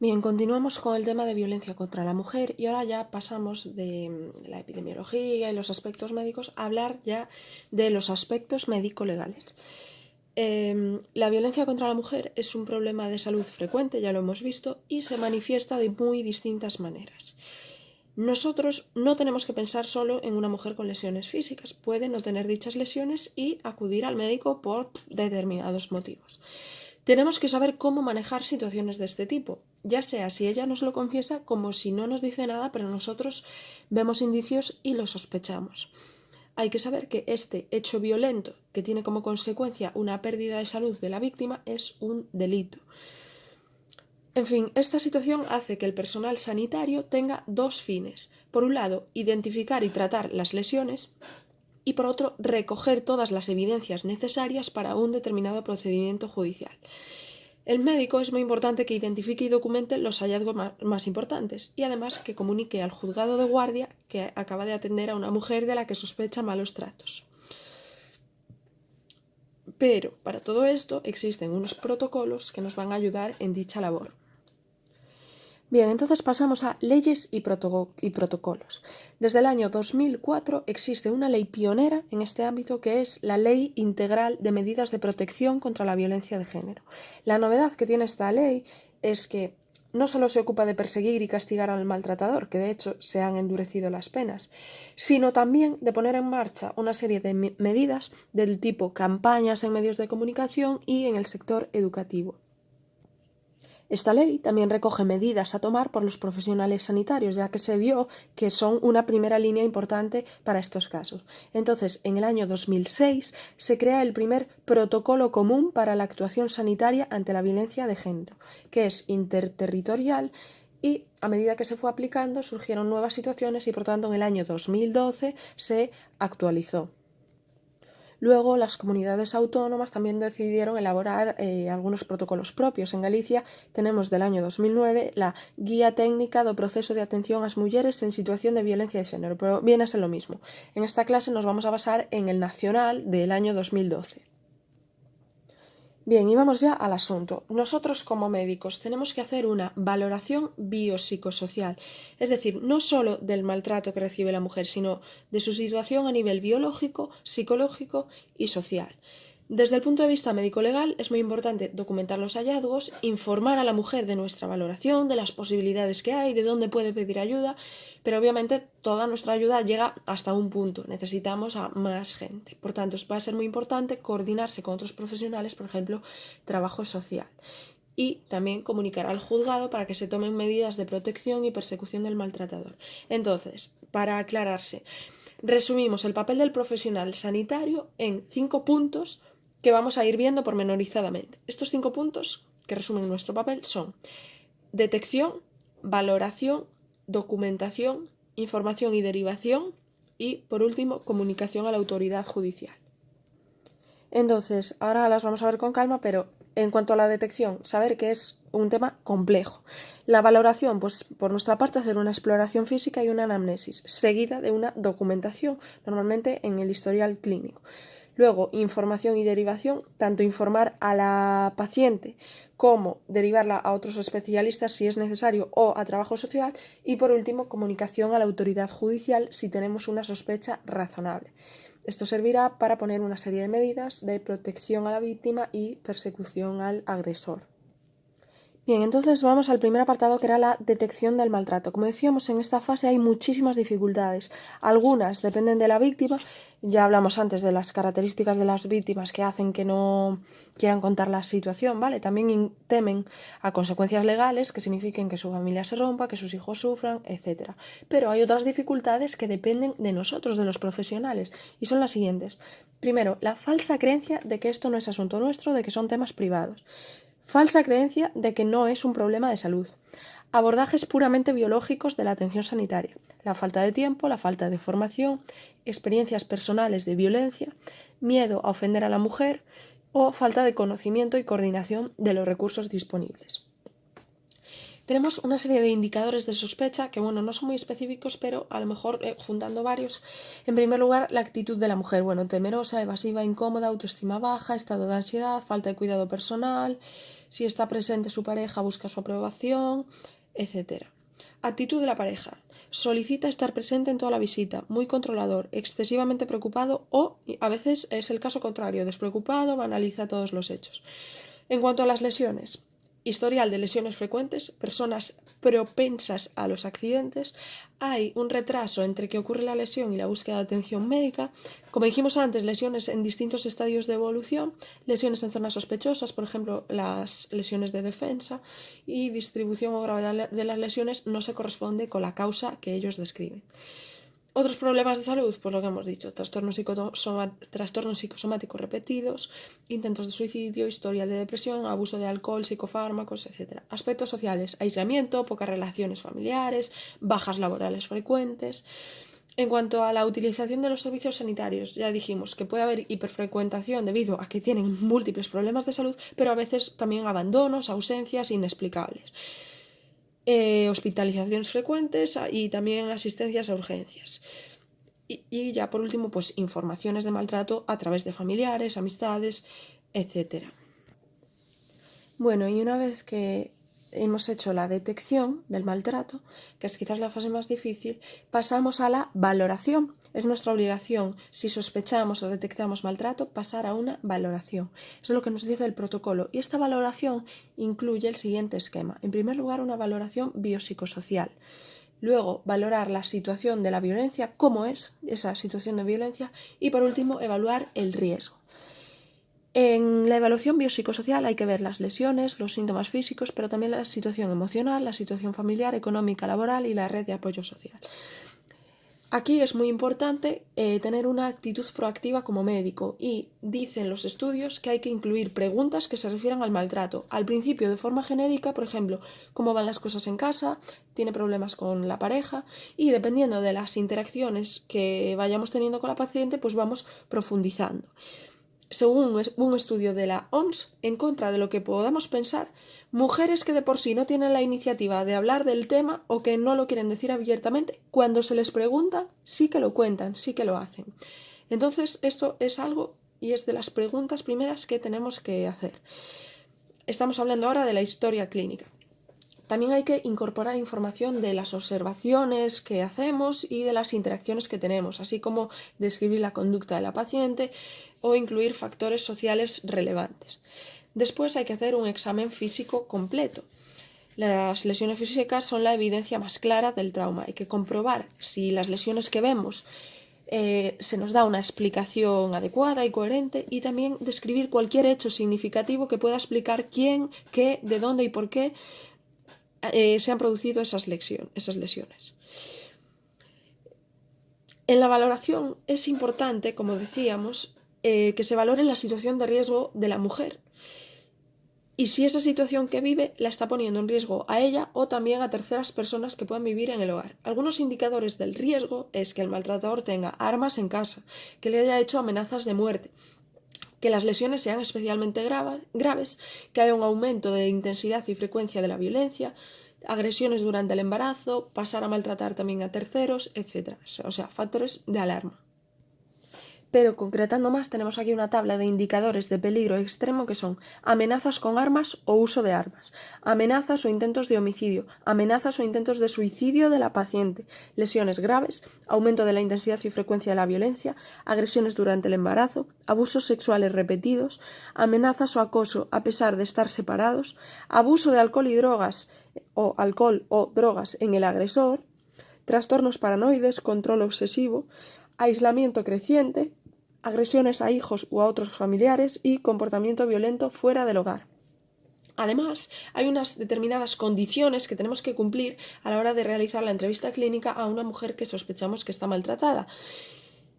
Bien, continuamos con el tema de violencia contra la mujer y ahora ya pasamos de la epidemiología y los aspectos médicos a hablar ya de los aspectos médico-legales. La violencia contra la mujer es un problema de salud frecuente, ya lo hemos visto, y se manifiesta de muy distintas maneras. Nosotros no tenemos que pensar solo en una mujer con lesiones físicas, puede no tener dichas lesiones y acudir al médico por determinados motivos. Tenemos que saber cómo manejar situaciones de este tipo, ya sea si ella nos lo confiesa como si no nos dice nada, pero nosotros vemos indicios y lo sospechamos. Hay que saber que este hecho violento, que tiene como consecuencia una pérdida de salud de la víctima, es un delito. En fin, esta situación hace que el personal sanitario tenga dos fines. Por un lado, identificar y tratar las lesiones y por otro, recoger todas las evidencias necesarias para un determinado procedimiento judicial. El médico es muy importante que identifique y documente los hallazgos más importantes y además que comunique al juzgado de guardia que acaba de atender a una mujer de la que sospecha malos tratos. Pero para todo esto existen unos protocolos que nos van a ayudar en dicha labor. Bien, entonces pasamos a leyes y protocolos. Desde el año 2004 existe una ley pionera en este ámbito que es la Ley Integral de Medidas de Protección contra la Violencia de Género. La novedad que tiene esta ley es que no solo se ocupa de perseguir y castigar al maltratador, que de hecho se han endurecido las penas, sino también de poner en marcha una serie de medidas del tipo campañas en medios de comunicación y en el sector educativo. Esta ley también recoge medidas a tomar por los profesionales sanitarios, ya que se vio que son una primera línea importante para estos casos. Entonces, en el año 2006 se crea el primer protocolo común para la actuación sanitaria ante la violencia de género, que es interterritorial y a medida que se fue aplicando surgieron nuevas situaciones y por tanto en el año 2012 se actualizó. Luego, las comunidades autónomas también decidieron elaborar algunos protocolos propios. En Galicia tenemos del año 2009 la Guía Técnica do Proceso de Atención ás Mulleres en Situación de Violencia de Xénero, pero viene a ser lo mismo. En esta clase nos vamos a basar en el nacional del año 2012. Bien, y vamos ya al asunto. Nosotros como médicos tenemos que hacer una valoración biopsicosocial, es decir, no solo del maltrato que recibe la mujer, sino de su situación a nivel biológico, psicológico y social. Desde el punto de vista médico-legal es muy importante documentar los hallazgos, informar a la mujer de nuestra valoración, de las posibilidades que hay, de dónde puede pedir ayuda, pero obviamente toda nuestra ayuda llega hasta un punto, necesitamos a más gente. Por tanto, va a ser muy importante coordinarse con otros profesionales, por ejemplo, trabajo social. Y también comunicar al juzgado para que se tomen medidas de protección y persecución del maltratador. Entonces, para aclararse, resumimos el papel del profesional sanitario en 5 puntos que vamos a ir viendo pormenorizadamente. Estos 5 puntos que resumen nuestro papel son detección, valoración, documentación, información y derivación y, por último, comunicación a la autoridad judicial. Entonces, ahora las vamos a ver con calma, pero en cuanto a la detección, saber que es un tema complejo. La valoración, pues por nuestra parte hacer una exploración física y una anamnesis, seguida de una documentación, normalmente en el historial clínico. Luego, información y derivación, tanto informar a la paciente como derivarla a otros especialistas si es necesario o a trabajo social y por último, comunicación a la autoridad judicial si tenemos una sospecha razonable. Esto servirá para poner una serie de medidas de protección a la víctima y persecución al agresor. Bien, entonces vamos al primer apartado que era la detección del maltrato. Como decíamos, en esta fase hay muchísimas dificultades. Algunas dependen de la víctima, ya hablamos antes de las características de las víctimas que hacen que no quieran contar la situación, ¿vale? También temen a consecuencias legales que signifiquen que su familia se rompa, que sus hijos sufran, etc. Pero hay otras dificultades que dependen de nosotros, de los profesionales, y son las siguientes. Primero, la falsa creencia de que esto no es asunto nuestro, de que son temas privados. Falsa creencia de que no es un problema de salud. Abordajes puramente biológicos de la atención sanitaria. La falta de tiempo, la falta de formación, experiencias personales de violencia, miedo a ofender a la mujer o falta de conocimiento y coordinación de los recursos disponibles. tenemos una serie de indicadores de sospecha que, bueno, no son muy específicos, pero a lo mejor juntando varios. En primer lugar, la actitud de la mujer, bueno, temerosa, evasiva, incómoda, autoestima baja, estado de ansiedad, falta de cuidado personal, si está presente su pareja busca su aprobación, etc. Actitud de la pareja. Solicita estar presente en toda la visita, muy controlador, excesivamente preocupado o, a veces es el caso contrario, despreocupado, banaliza todos los hechos. En cuanto a las lesiones, historial de lesiones frecuentes, personas propensas a los accidentes, hay un retraso entre que ocurre la lesión y la búsqueda de atención médica. Como dijimos antes, lesiones en distintos estadios de evolución, lesiones en zonas sospechosas, por ejemplo, las lesiones de defensa, y distribución o gravedad de las lesiones no se corresponde con la causa que ellos describen. Otros problemas de salud, pues lo que hemos dicho, trastornos psicosomáticos repetidos, intentos de suicidio, historial de depresión, abuso de alcohol, psicofármacos, etc. Aspectos sociales, aislamiento, pocas relaciones familiares, bajas laborales frecuentes. En cuanto a la utilización de los servicios sanitarios, ya dijimos que puede haber hiperfrecuentación debido a que tienen múltiples problemas de salud, pero a veces también abandonos, ausencias inexplicables. Hospitalizaciones frecuentes y también asistencias a urgencias. Y ya por último, pues informaciones de maltrato a través de familiares, amistades, etc. Bueno, y una vez que hemos hecho la detección del maltrato, que es quizás la fase más difícil, pasamos a la valoración. Es nuestra obligación, si sospechamos o detectamos maltrato, pasar a una valoración. Eso es lo que nos dice el protocolo. Y esta valoración incluye el siguiente esquema. En primer lugar, una valoración biopsicosocial. Luego, valorar la situación de la violencia, cómo es esa situación de violencia. Y por último, evaluar el riesgo. En la evaluación biopsicosocial hay que ver las lesiones, los síntomas físicos, pero también la situación emocional, la situación familiar, económica, laboral y la red de apoyo social. Aquí es muy importante tener una actitud proactiva como médico y dicen los estudios que hay que incluir preguntas que se refieran al maltrato. Al principio de forma genérica, por ejemplo, cómo van las cosas en casa, tiene problemas con la pareja y dependiendo de las interacciones que vayamos teniendo con la paciente, pues vamos profundizando. Según un estudio de la OMS, en contra de lo que podamos pensar, mujeres que de por sí no tienen la iniciativa de hablar del tema o que no lo quieren decir abiertamente, cuando se les pregunta, sí que lo cuentan, sí que lo hacen. Entonces, esto es algo y es de las preguntas primeras que tenemos que hacer. Estamos hablando ahora de la historia clínica. También hay que incorporar información de las observaciones que hacemos y de las interacciones que tenemos, así como describir la conducta de la paciente o incluir factores sociales relevantes. Después hay que hacer un examen físico completo. Las lesiones físicas son la evidencia más clara del trauma. Hay que comprobar si las lesiones que vemos se nos da una explicación adecuada y coherente y también describir cualquier hecho significativo que pueda explicar quién, qué, de dónde y por qué se han producido esas lesiones. En la valoración es importante, como decíamos, que se valore la situación de riesgo de la mujer y si esa situación que vive la está poniendo en riesgo a ella o también a terceras personas que puedan vivir en el hogar. Algunos indicadores del riesgo es que el maltratador tenga armas en casa, que le haya hecho amenazas de muerte, que las lesiones sean especialmente graves, que haya un aumento de intensidad y frecuencia de la violencia, agresiones durante el embarazo, pasar a maltratar también a terceros, etc. O sea, factores de alarma. Pero concretando más, tenemos aquí una tabla de indicadores de peligro extremo que son amenazas con armas o uso de armas, amenazas o intentos de homicidio, amenazas o intentos de suicidio de la paciente, lesiones graves, aumento de la intensidad y frecuencia de la violencia, agresiones durante el embarazo, abusos sexuales repetidos, amenazas o acoso a pesar de estar separados, abuso de alcohol o drogas en el agresor, trastornos paranoides, control obsesivo, aislamiento creciente, agresiones a hijos u a otros familiares y comportamiento violento fuera del hogar. Además, hay unas determinadas condiciones que tenemos que cumplir a la hora de realizar la entrevista clínica a una mujer que sospechamos que está maltratada.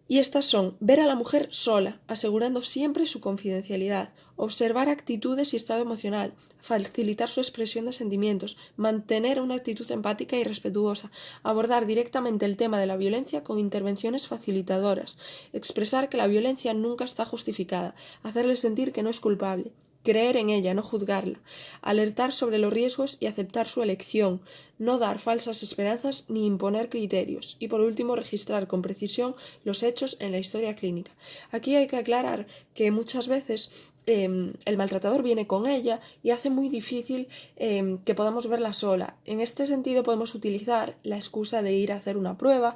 Y estas son: ver a la mujer sola, asegurando siempre su confidencialidad, observar actitudes y estado emocional, facilitar su expresión de sentimientos, mantener una actitud empática y respetuosa, abordar directamente el tema de la violencia con intervenciones facilitadoras, expresar que la violencia nunca está justificada, hacerle sentir que no es culpable, creer en ella, no juzgarla, alertar sobre los riesgos y aceptar su elección, no dar falsas esperanzas ni imponer criterios, y por último registrar con precisión los hechos en la historia clínica. Aquí hay que aclarar que muchas veces el maltratador viene con ella y hace muy difícil que podamos verla sola. En este sentido podemos utilizar la excusa de ir a hacer una prueba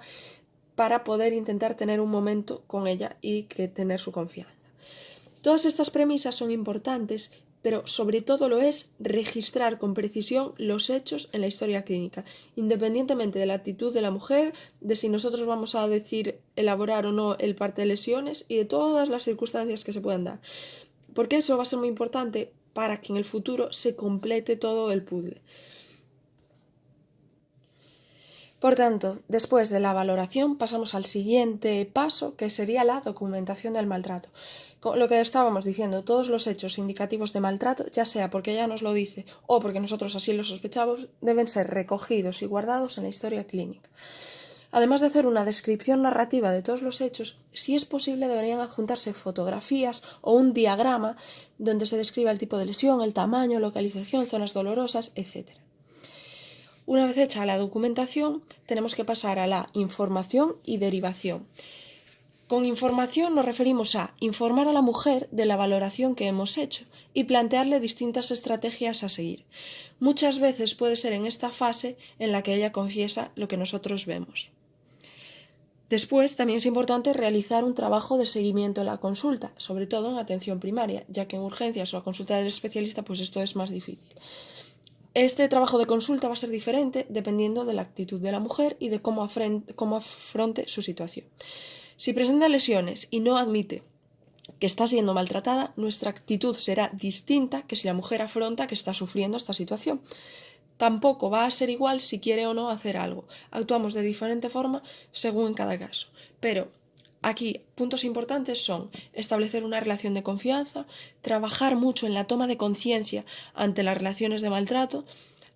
para poder intentar tener un momento con ella y que tener su confianza. Todas estas premisas son importantes, pero sobre todo lo es registrar con precisión los hechos en la historia clínica, independientemente de la actitud de la mujer, de si nosotros vamos a decir elaborar o no el parte de lesiones y de todas las circunstancias que se puedan dar. Porque eso va a ser muy importante para que en el futuro se complete todo el puzzle. Por tanto, después de la valoración pasamos al siguiente paso, que sería la documentación del maltrato. Lo que estábamos diciendo, todos los hechos indicativos de maltrato, ya sea porque ella nos lo dice o porque nosotros así lo sospechamos, deben ser recogidos y guardados en la historia clínica. Además de hacer una descripción narrativa de todos los hechos, si es posible deberían adjuntarse fotografías o un diagrama donde se describa el tipo de lesión, el tamaño, localización, zonas dolorosas, etc. Una vez hecha la documentación, tenemos que pasar a la información y derivación. Con información nos referimos a informar a la mujer de la valoración que hemos hecho y plantearle distintas estrategias a seguir. Muchas veces puede ser en esta fase en la que ella confiesa lo que nosotros vemos. Después también es importante realizar un trabajo de seguimiento en la consulta, sobre todo en atención primaria, ya que en urgencias o a consulta del especialista pues esto es más difícil. Este trabajo de consulta va a ser diferente dependiendo de la actitud de la mujer y de cómo afronte su situación. Si presenta lesiones y no admite que está siendo maltratada, nuestra actitud será distinta que si la mujer afronta que está sufriendo esta situación. Tampoco va a ser igual si quiere o no hacer algo. Actuamos de diferente forma según en cada caso. Pero aquí puntos importantes son establecer una relación de confianza, trabajar mucho en la toma de conciencia ante las relaciones de maltrato,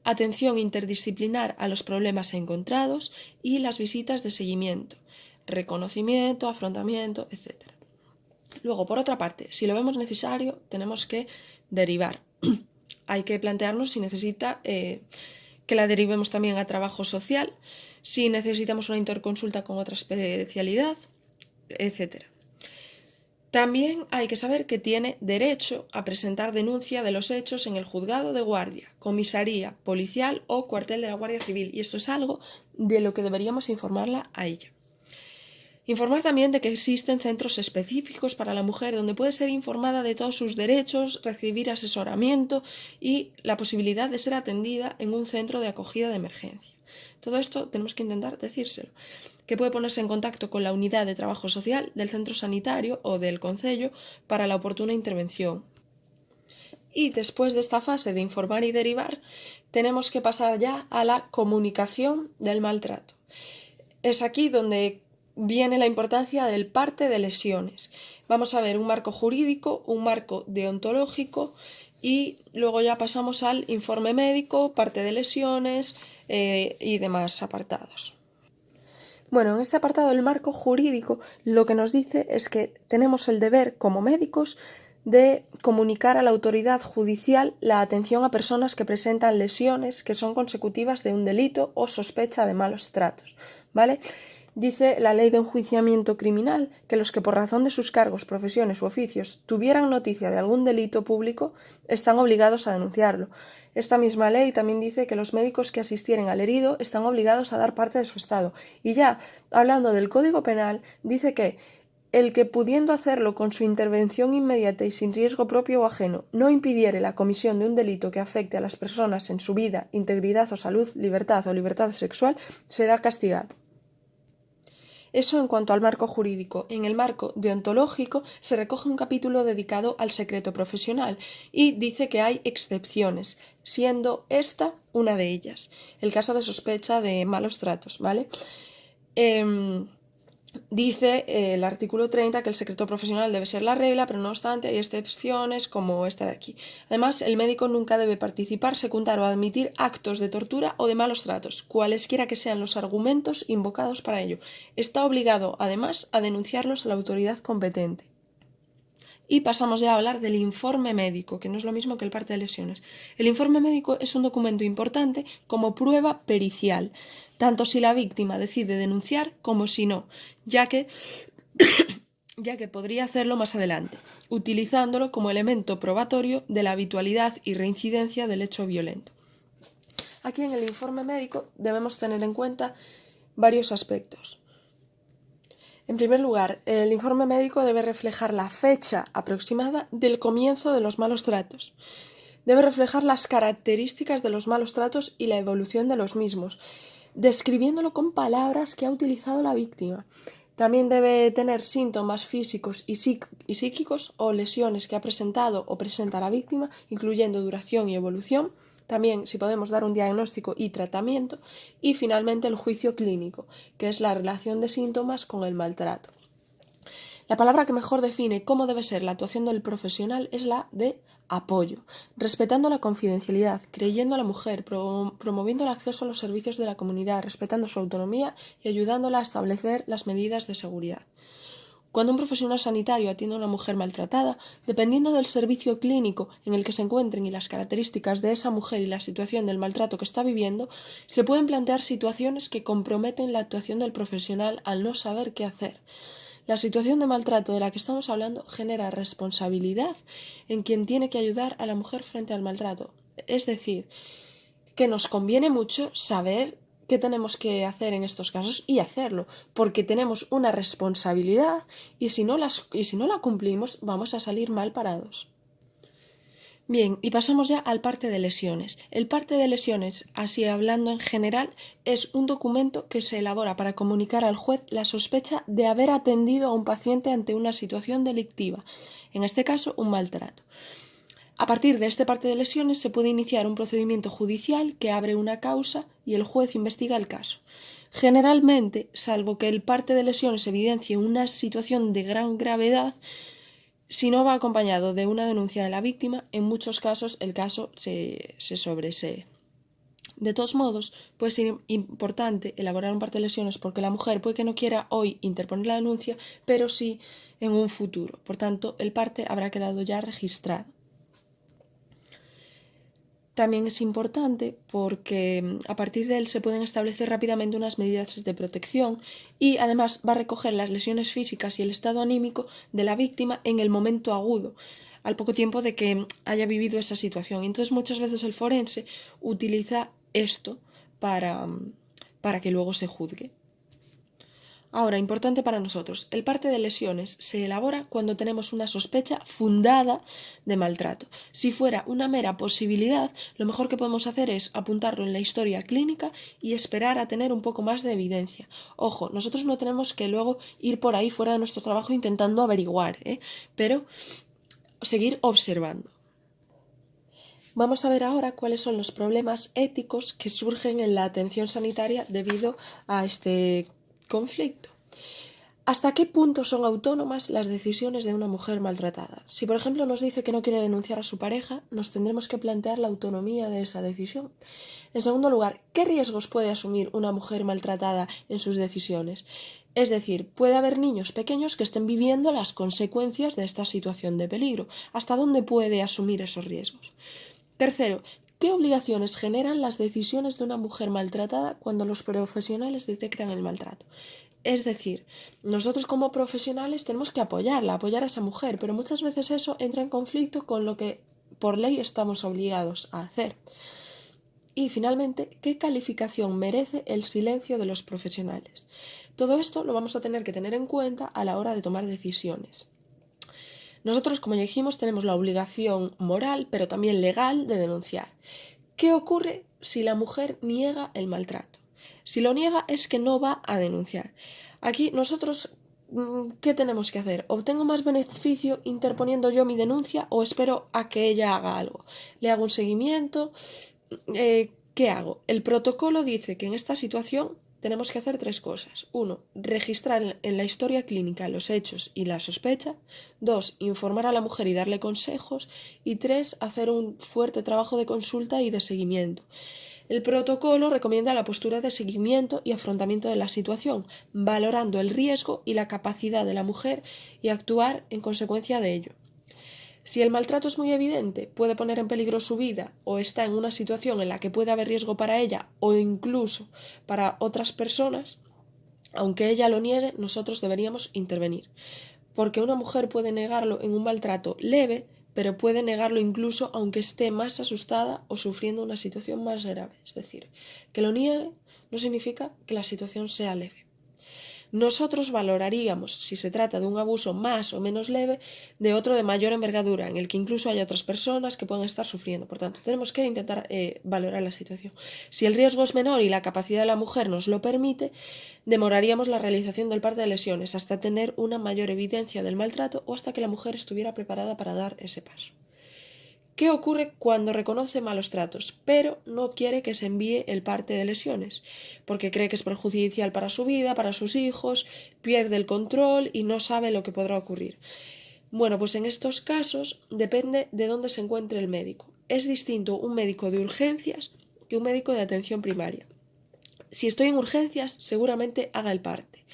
atención interdisciplinar a los problemas encontrados y las visitas de seguimiento, reconocimiento, afrontamiento, etc. Luego, por otra parte, si lo vemos necesario, tenemos que derivar. Hay que plantearnos si necesita que la derivemos también a trabajo social, si necesitamos una interconsulta con otra especialidad, etc. También hay que saber que tiene derecho a presentar denuncia de los hechos en el juzgado de guardia, comisaría, policial o cuartel de la Guardia Civil, y esto es algo de lo que deberíamos informarla a ella. Informar también de que existen centros específicos para la mujer donde puede ser informada de todos sus derechos, recibir asesoramiento y la posibilidad de ser atendida en un centro de acogida de emergencia. Todo esto tenemos que intentar decírselo, que puede ponerse en contacto con la unidad de trabajo social del centro sanitario o del concello para la oportuna intervención. Y después de esta fase de informar y derivar, tenemos que pasar ya a la comunicación del maltrato. Es aquí donde viene la importancia del parte de lesiones. Vamos a ver un marco jurídico, un marco deontológico y luego ya pasamos al informe médico, parte de lesiones y demás apartados. Bueno, en este apartado del marco jurídico lo que nos dice es que tenemos el deber como médicos de comunicar a la autoridad judicial la atención a personas que presentan lesiones que son consecutivas de un delito o sospecha de malos tratos, ¿vale? Dice la Ley de Enjuiciamiento Criminal que los que por razón de sus cargos, profesiones u oficios tuvieran noticia de algún delito público están obligados a denunciarlo. Esta misma ley también dice que los médicos que asistieren al herido están obligados a dar parte de su estado. Y ya, hablando del Código Penal, dice que el que pudiendo hacerlo con su intervención inmediata y sin riesgo propio o ajeno no impidiere la comisión de un delito que afecte a las personas en su vida, integridad o salud, libertad o libertad sexual, será castigado. Eso en cuanto al marco jurídico. En el marco deontológico se recoge un capítulo dedicado al secreto profesional y dice que hay excepciones, siendo esta una de ellas, el caso de sospecha de malos tratos, ¿vale? Dice el artículo 30 que el secreto profesional debe ser la regla, pero no obstante hay excepciones como esta de aquí. Además, el médico nunca debe participar, secundar o admitir actos de tortura o de malos tratos, cualesquiera que sean los argumentos invocados para ello. Está obligado, además, a denunciarlos a la autoridad competente. Y pasamos ya a hablar del informe médico, que no es lo mismo que el parte de lesiones. El informe médico es un documento importante como prueba pericial, tanto si la víctima decide denunciar como si no, ya que podría hacerlo más adelante, utilizándolo como elemento probatorio de la habitualidad y reincidencia del hecho violento. Aquí en el informe médico debemos tener en cuenta varios aspectos. En primer lugar, el informe médico debe reflejar la fecha aproximada del comienzo de los malos tratos. Debe reflejar las características de los malos tratos y la evolución de los mismos, describiéndolo con palabras que ha utilizado la víctima. También debe tener síntomas físicos y psíquicos o lesiones que ha presentado o presenta la víctima, incluyendo duración y evolución. También si podemos dar un diagnóstico y tratamiento. Y finalmente el juicio clínico, que es la relación de síntomas con el maltrato. La palabra que mejor define cómo debe ser la actuación del profesional es la de apoyo, respetando la confidencialidad, creyendo a la mujer, promoviendo el acceso a los servicios de la comunidad, respetando su autonomía y ayudándola a establecer las medidas de seguridad. Cuando un profesional sanitario atiende a una mujer maltratada, dependiendo del servicio clínico en el que se encuentren y las características de esa mujer y la situación del maltrato que está viviendo, se pueden plantear situaciones que comprometen la actuación del profesional al no saber qué hacer. La situación de maltrato de la que estamos hablando genera responsabilidad en quien tiene que ayudar a la mujer frente al maltrato. Es decir, que nos conviene mucho saber qué tenemos que hacer en estos casos y hacerlo, porque tenemos una responsabilidad y si no la cumplimos vamos a salir mal parados. Bien, y pasamos ya al parte de lesiones. El parte de lesiones, así hablando en general, es un documento que se elabora para comunicar al juez la sospecha de haber atendido a un paciente ante una situación delictiva, en este caso un maltrato. A partir de este parte de lesiones se puede iniciar un procedimiento judicial que abre una causa y el juez investiga el caso. Generalmente, salvo que el parte de lesiones evidencie una situación de gran gravedad, si no va acompañado de una denuncia de la víctima, en muchos casos el caso se sobresee. De todos modos, puede ser importante elaborar un parte de lesiones porque la mujer puede que no quiera hoy interponer la denuncia, pero sí en un futuro. Por tanto, el parte habrá quedado ya registrado. También es importante porque a partir de él se pueden establecer rápidamente unas medidas de protección y además va a recoger las lesiones físicas y el estado anímico de la víctima en el momento agudo, al poco tiempo de que haya vivido esa situación. Entonces muchas veces el forense utiliza esto para que luego se juzgue. Ahora, importante para nosotros, el parte de lesiones se elabora cuando tenemos una sospecha fundada de maltrato. Si fuera una mera posibilidad, lo mejor que podemos hacer es apuntarlo en la historia clínica y esperar a tener un poco más de evidencia. Ojo, nosotros no tenemos que luego ir por ahí fuera de nuestro trabajo intentando averiguar, pero seguir observando. Vamos a ver ahora cuáles son los problemas éticos que surgen en la atención sanitaria debido a este conflicto. ¿Hasta qué punto son autónomas las decisiones de una mujer maltratada? Si, por ejemplo, nos dice que no quiere denunciar a su pareja, nos tendremos que plantear la autonomía de esa decisión. En segundo lugar, ¿qué riesgos puede asumir una mujer maltratada en sus decisiones? Es decir, puede haber niños pequeños que estén viviendo las consecuencias de esta situación de peligro. ¿Hasta dónde puede asumir esos riesgos? Tercero, ¿qué obligaciones generan las decisiones de una mujer maltratada cuando los profesionales detectan el maltrato? Es decir, nosotros como profesionales tenemos que apoyar a esa mujer, pero muchas veces eso entra en conflicto con lo que por ley estamos obligados a hacer. Y finalmente, ¿qué calificación merece el silencio de los profesionales? Todo esto lo vamos a tener que tener en cuenta a la hora de tomar decisiones. Nosotros, como ya dijimos, tenemos la obligación moral, pero también legal, de denunciar. ¿Qué ocurre si la mujer niega el maltrato? Si lo niega es que no va a denunciar. Aquí nosotros, ¿qué tenemos que hacer? ¿Obtengo más beneficio interponiendo yo mi denuncia o espero a que ella haga algo? ¿Le hago un seguimiento? ¿Qué hago? El protocolo dice que en esta situación tenemos que hacer 3 cosas. 1. Registrar en la historia clínica los hechos y la sospecha. 2. Informar a la mujer y darle consejos. Y 3. Hacer un fuerte trabajo de consulta y de seguimiento. El protocolo recomienda la postura de seguimiento y afrontamiento de la situación, valorando el riesgo y la capacidad de la mujer y actuar en consecuencia de ello. Si el maltrato es muy evidente, puede poner en peligro su vida o está en una situación en la que puede haber riesgo para ella o incluso para otras personas, aunque ella lo niegue, nosotros deberíamos intervenir. Porque una mujer puede negarlo en un maltrato leve, pero puede negarlo incluso aunque esté más asustada o sufriendo una situación más grave. Es decir, que lo niegue no significa que la situación sea leve. Nosotros valoraríamos si se trata de un abuso más o menos leve de otro de mayor envergadura, en el que incluso haya otras personas que puedan estar sufriendo. Por tanto, tenemos que intentar valorar la situación. Si el riesgo es menor y la capacidad de la mujer nos lo permite, demoraríamos la realización del parte de lesiones hasta tener una mayor evidencia del maltrato o hasta que la mujer estuviera preparada para dar ese paso. ¿Qué ocurre cuando reconoce malos tratos, pero no quiere que se envíe el parte de lesiones? Porque cree que es perjudicial para su vida, para sus hijos, pierde el control y no sabe lo que podrá ocurrir. Bueno, pues en estos casos depende de dónde se encuentre el médico. Es distinto un médico de urgencias que un médico de atención primaria. Si estoy en urgencias, seguramente haga el parte,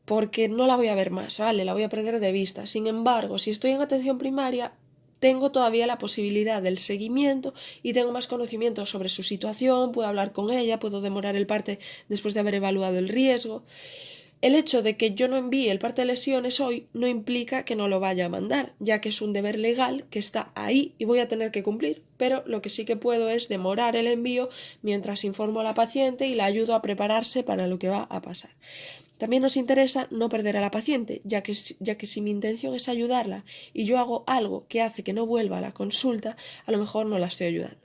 porque no la voy a ver más, ¿vale? La voy a perder de vista. Sin embargo, si estoy en atención primaria, tengo todavía la posibilidad del seguimiento y tengo más conocimiento sobre su situación, puedo hablar con ella, puedo demorar el parte después de haber evaluado el riesgo. El hecho de que yo no envíe el parte de lesiones hoy no implica que no lo vaya a mandar, ya que es un deber legal que está ahí y voy a tener que cumplir, pero lo que sí que puedo es demorar el envío mientras informo a la paciente y la ayudo a prepararse para lo que va a pasar. También nos interesa no perder a la paciente, ya que si mi intención es ayudarla y yo hago algo que hace que no vuelva a la consulta, a lo mejor no la estoy ayudando.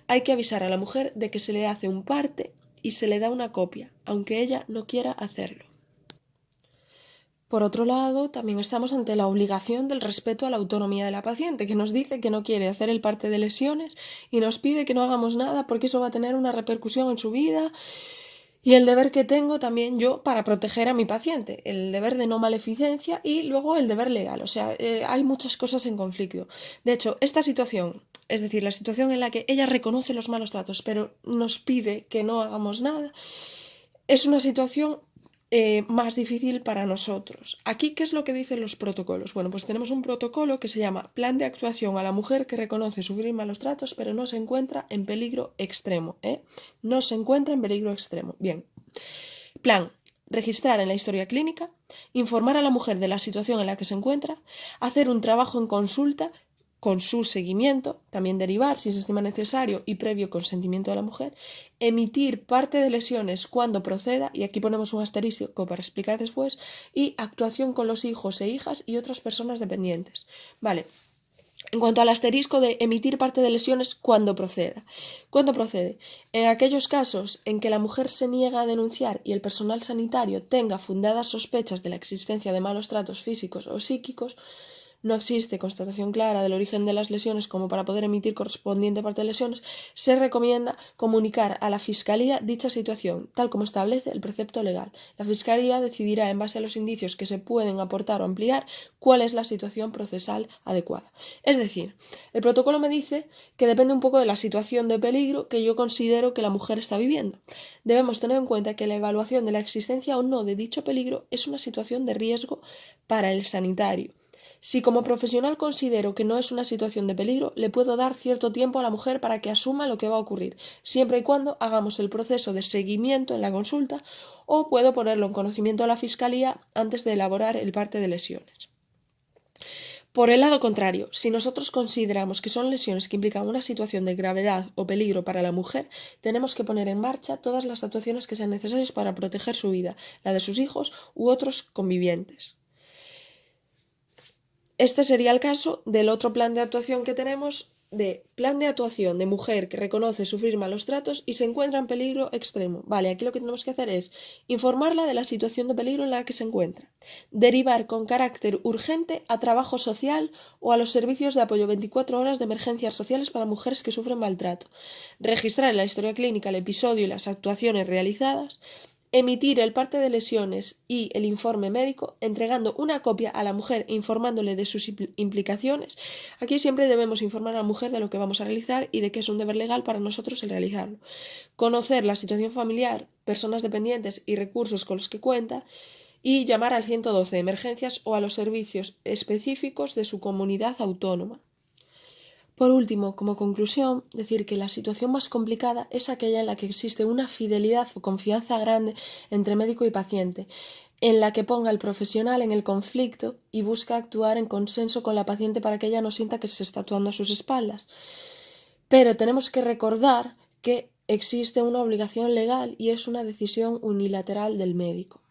Hay que avisar a la mujer de que se le hace un parte y se le da una copia, aunque ella no quiera hacerlo. Por otro lado, también estamos ante la obligación del respeto a la autonomía de la paciente, que nos dice que no quiere hacer el parte de lesiones y nos pide que no hagamos nada porque eso va a tener una repercusión en su vida. Y el deber que tengo también yo para proteger a mi paciente, el deber de no maleficencia y luego el deber legal. O sea, hay muchas cosas en conflicto. De hecho, esta situación, es decir, la situación en la que ella reconoce los malos tratos, pero nos pide que no hagamos nada, es una situación más difícil para nosotros. Aquí, ¿qué es lo que dicen los protocolos? Bueno, pues tenemos un protocolo que se llama Plan de Actuación a la Mujer que reconoce sufrir malos tratos, pero no se encuentra en peligro extremo. No se encuentra en peligro extremo. Bien. Plan. Registrar en la historia clínica, informar a la mujer de la situación en la que se encuentra, hacer un trabajo en consulta con su seguimiento, también derivar si se estima necesario y previo consentimiento de la mujer, emitir parte de lesiones cuando proceda, y aquí ponemos un asterisco para explicar después, y actuación con los hijos e hijas y otras personas dependientes. Vale. En cuanto al asterisco de emitir parte de lesiones cuando proceda. ¿Cuándo procede? En aquellos casos en que la mujer se niega a denunciar y el personal sanitario tenga fundadas sospechas de la existencia de malos tratos físicos o psíquicos, no existe constatación clara del origen de las lesiones como para poder emitir correspondiente parte de lesiones, se recomienda comunicar a la Fiscalía dicha situación, tal como establece el precepto legal. La Fiscalía decidirá, en base a los indicios que se pueden aportar o ampliar, cuál es la situación procesal adecuada. Es decir, el protocolo me dice que depende un poco de la situación de peligro que yo considero que la mujer está viviendo. Debemos tener en cuenta que la evaluación de la existencia o no de dicho peligro es una situación de riesgo para el sanitario. Si como profesional considero que no es una situación de peligro, le puedo dar cierto tiempo a la mujer para que asuma lo que va a ocurrir, siempre y cuando hagamos el proceso de seguimiento en la consulta, o puedo ponerlo en conocimiento a la Fiscalía antes de elaborar el parte de lesiones. Por el lado contrario, si nosotros consideramos que son lesiones que implican una situación de gravedad o peligro para la mujer, tenemos que poner en marcha todas las actuaciones que sean necesarias para proteger su vida, la de sus hijos u otros convivientes. Este sería el caso del otro plan de actuación que tenemos, de plan de actuación de mujer que reconoce sufrir malos tratos y se encuentra en peligro extremo. Vale, aquí lo que tenemos que hacer es informarla de la situación de peligro en la que se encuentra, derivar con carácter urgente a trabajo social o a los servicios de apoyo 24 horas de emergencias sociales para mujeres que sufren maltrato, registrar en la historia clínica el episodio y las actuaciones realizadas, emitir el parte de lesiones y el informe médico, entregando una copia a la mujer e informándole de sus implicaciones. Aquí siempre debemos informar a la mujer de lo que vamos a realizar y de que es un deber legal para nosotros el realizarlo. Conocer la situación familiar, personas dependientes y recursos con los que cuenta y llamar al 112 de emergencias o a los servicios específicos de su comunidad autónoma. Por último, como conclusión, decir que la situación más complicada es aquella en la que existe una fidelidad o confianza grande entre médico y paciente, en la que ponga al profesional en el conflicto y busca actuar en consenso con la paciente para que ella no sienta que se está actuando a sus espaldas. Pero tenemos que recordar que existe una obligación legal y es una decisión unilateral del médico.